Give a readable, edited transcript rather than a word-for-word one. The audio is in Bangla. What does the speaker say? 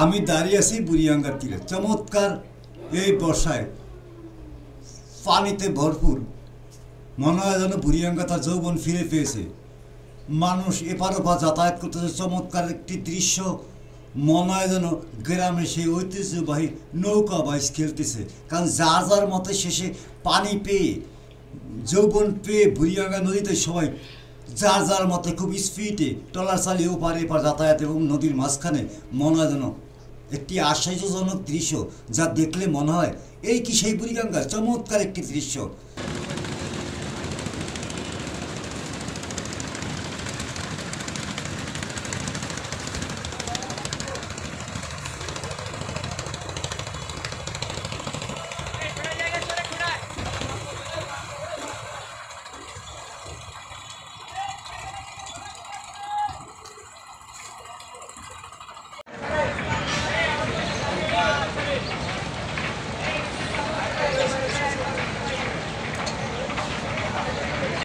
আমি দাঁড়িয়ে আছি বুড়িগঙ্গার তীরে। চমৎকার এই বর্ষায় পানিতে ভরপুর, মনে হয় যেন বুড়িগঙ্গা তার যৌবন ফিরে পেয়েছে। মানুষ এপার ওপার যাতায়াত করতেছে, চমৎকার একটি দৃশ্য। মনে হয় যেন গ্রামে সেই ঐতিহ্যবাহী নৌকা বাইচ খেলতেছে, কারণ যার যার মতে শেষে পানি পেয়ে, যৌবন পেয়ে বুড়িগঙ্গা নদীতে সবাই যার যার মতে খুব স্পিডে ট্রলার চালিয়ে ওপারে এপার যাতায়াত, এবং নদীর মাঝখানে মনে হয় যেন একটি আশ্চর্যজনক দৃশ্য, যা দেখলে মনে হয় এই কি সেই বুড়িগঙ্গা। চমৎকার একটি দৃশ্য।